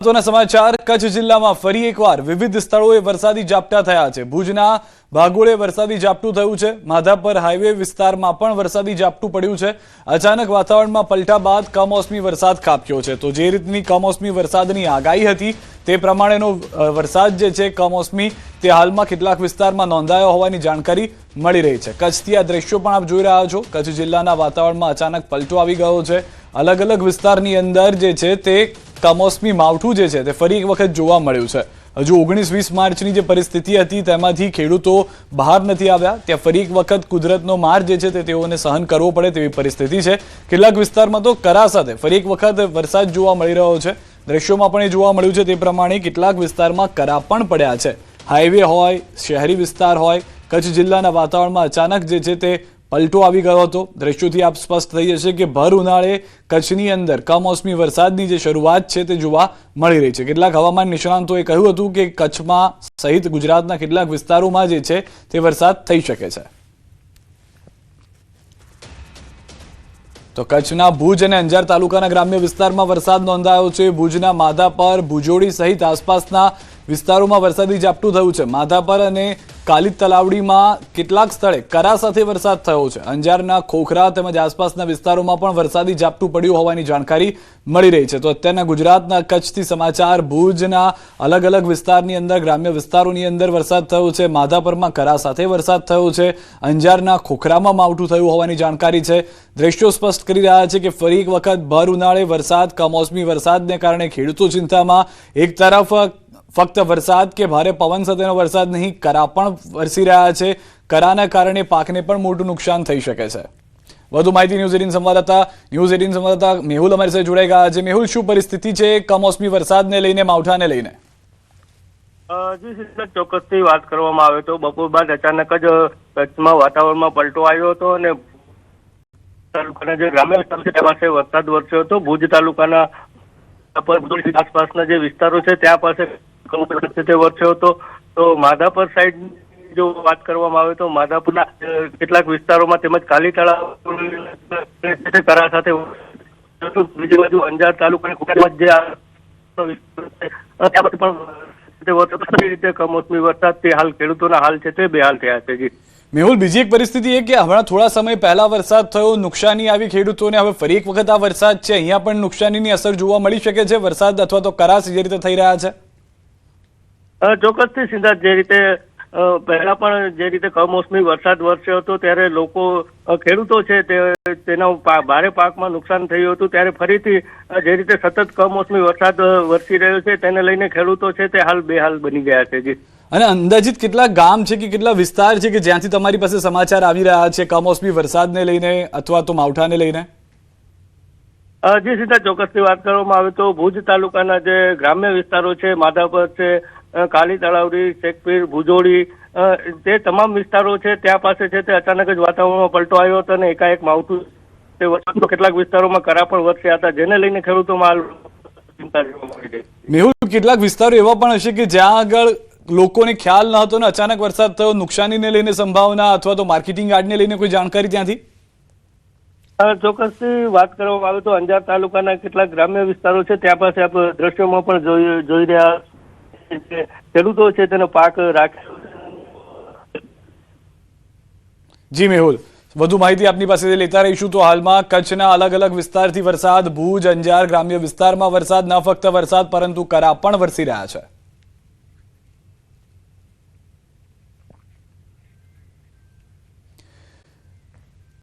સમાચાર કચ્છ જિલ્લામાં ફરી એકવાર વિવિધ સ્થળોએ વરસાદી ઝાપટા થયા છે। ભુજના ભાગોળે વરસાદી ઝાપટું થયું છે। માધાપર હાઈવે વિસ્તારમાં પણ વરસાદી ઝાપટું પડ્યું છે। અચાનક વાતાવરણમાં પલટા બાદ કમોસમી વરસાદ ખાબક્યો છે। તો જે રીતની કમોસમી વરસાદની આગાહી હતી તે પ્રમાણેનો વરસાદ જે છે કમોસમી તે હાલમાં કેટલાક વિસ્તારમાં નોંધાયો હોવાની જાણકારી મળી રહી છે। કચ્છથી આ દ્રશ્યો પણ આપ જોઈ રહ્યા છો। કચ્છ જિલ્લાના વાતાવરણમાં અચાનક પલટો આવી ગયો છે। અલગ અલગ વિસ્તારની અંદર જે છે તે કમોસમી માવઠું જે છે તે ફરી એક વખત જોવા મળ્યું છે। હજુ 19-20 માર્ચની જે પરિસ્થિતિ હતી તેમાંથી ખેડૂતો બહાર નથી આવ્યા। ત્યાં ફરી એક વખત કુદરતનો માર જે છે તે તેઓને સહન કરવો પડે તેવી પરિસ્થિતિ છે। કેટલાક વિસ્તારમાં તો કરા સાથે ફરી એક વખત વરસાદ જોવા મળી રહ્યો છે। દ્રશ્યોમાં પણ એ જોવા મળ્યું છે તે પ્રમાણે કેટલાક વિસ્તારમાં કરા પણ પડ્યા છે। હાઈવે હોય, શહેરી વિસ્તાર હોય, કચ્છ જિલ્લાના વાતાવરણમાં અચાનક જે છે તે પલટો આવી ગયો હતો। દ્રશ્યોથી આપ સ્પષ્ટ થઈ જશે કે ભર ઉનાળે કચ્છની અંદર કમોસમી વરસાદની જે શરૂઆત છે તે જોવા મળી રહી છે। કેટલાક હવામાન નિષ્ણાંતોએ કહ્યું હતું કે કચ્છમાં સહિત ગુજરાતના કેટલાક વિસ્તારોમાં જે છે તે વરસાદ થઈ શકે છે। તો કચ્છના ભુજ અને અંજાર તાલુકાના ગ્રામ્ય વિસ્તારમાં વરસાદ નોંધાયો છે। ભુજના માધાપર, ભુજોડી સહિત આસપાસના વિસ્તારોમાં વરસાદી ઝાપટું થયું છે। માધાપર અને કાલિત તલાવડીમાં કેટલાક સ્થળે કરા સાથે વરસાદ થયો છે। અંજારના ખોખરા તેમજ આસપાસના વિસ્તારોમાં પણ વરસાદી ઝાપટું પડ્યું હોવાની જાણકારી મળી રહી છે। તો અત્યારના ગુજરાતના કચ્છથી સમાચાર। ભુજના અલગ અલગ વિસ્તારની અંદર, ગ્રામ્ય વિસ્તારોની અંદર વરસાદ થયો છે। માધાપરમાં કરા સાથે વરસાદ થયો છે। અંજારના ખોખરામાં માવઠું થયું હોવાની જાણકારી છે। દ્રશ્યો સ્પષ્ટ કરી રહ્યા છે કે ફરી એક વખત ભર ઉનાળે વરસાદ, કમોસમી વરસાદને કારણે ખેડૂતો ચિંતામાં। એક તરફ ફક્ત વરસાદ કે ભારે પવન સાથેનો વરસાદ નહીં, કરા પણ વરસી રહ્યા છે। કરાના કારણે પાકને પણ મોટું નુકસાન થઈ શકે છે। વધુ માહિતી ન્યૂઝ 18 સંવાદદાતા મેહુલ અમારી સાથે જોડાઈ ગયા છે। મેહુલ, શું પરિસ્થિતિ છે કમોસમી વરસાદને લઈને, માવઠાને લઈને? જી, ચોક્કસથી વાત કરવામાં આવે તો બપોર બાદ અચાનક જ કચ્છમાં વાતાવરણમાં પલટો આવ્યો હતો અને તાલુકાના જે ગ્રામ્ય વિસ્તાર છે તેમાં વરસાદ વરસ્યો હતો। ભુજ તાલુકાના આસપાસના જે વિસ્તારો છે ત્યાં પાસે વરસ્યો હતો। તો માધાપર સાઈડ જો વાત કરવામાં આવે તો માધાપરના કેટલાક વિસ્તારોમાં તેમજ કાલી તળાવ કરા સાથે બીજી બાજુ અંજાર તાલુકાની જે ત્યાં પણ રીતે કમોસમી વરસાદથી હાલ ખેડૂતોના હાલ છે તે બેહાલ થયા છે। જી મેહુલ, બીજી એક પરિસ્થિતિ એ કે હમણાં થોડા સમય પહેલા વરસાદ થયો, નુકસાની આવી ખેડૂતોને। હવે ફરી એક વખત આ વરસાદ છે, અહીંયા પણ નુકસાનીની અસર જોવા મળી શકે છે વરસાદ અથવા તો કરા જે રીતે થઈ રહ્યા છે? ચોક્કસથી સિદ્ધાર્થ, જે રીતે પહેલા પણ જે રીતે કમોસમી વરસાદ વરસ્યો હતો ત્યારે લોકો, ખેડૂતો છે તેના ભારે પાકમાં નુકસાન થયું હતું, ત્યારે ફરીથી જે રીતે સતત કમોસમી વરસાદ વરસી રહ્યો છે તેને લઈને ખેડૂતો છે તે હાલ બેહાલ બની ગયા છે। જી, અને અંદાજિત કેટલા ગામ છે કે કેટલા વિસ્તાર છે કે જ્યાંથી તમારી પાસે સમાચાર આવી રહ્યા છે કમોસમી વરસાદને લઈને અથવા તો માવઠાને લઈને? જી સીધા ચોક્કસથી વાત કરવામાં આવે તો ભુજ તાલુકાના જે ગ્રામ્ય વિસ્તારો છે, માધાપર છે, કાલી તળાવડી, શેખપીર, ભુજોડી, તે તમામ વિસ્તારો છે ત્યાં પાસે છે તે અચાનક જ વાતાવરણમાં પલટો આવ્યો હતો અને એકાએક માવઠું તે વરસાદ કેટલાક વિસ્તારોમાં કરા પણ વરસ્યા હતા, જેને લઈને ખેડૂતોમાં ચિંતા જોવા મળી રહી છે। મેહુલ, કેટલાક વિસ્તારો એવા પણ હશે કે જ્યાં આગળ લોકોને ખ્યાલ ન હતો ને અચાનક વરસાદ થયો, નુકસાનીને લઈને સંભાવના અથવા તો માર્કેટિંગ યાર્ડને લઈને કોઈ જાણકારી ત્યાંથી? ચોક્કસથી વાત કરવામાં આવે તો અંજાર તાલુકાના કેટલાક ગ્રામ્ય વિસ્તારો છે ત્યાં પાસે આપણે દ્રશ્યોમાં પણ જોઈ રહ્યા છે ખેડૂતો છે તેનો પાક રાખ્યો। જી મેહુલ, વધુ માહિતી આપની પાસેથી લેતા રહીશું। તો હાલમાં કચ્છના અલગ અલગ વિસ્તારથી વરસાદ, ભુજ, અંજાર ગ્રામ્ય વિસ્તારમાં વરસાદ, ન ફક્ત વરસાદ પરંતુ કરા પણ વરસી રહ્યા છે।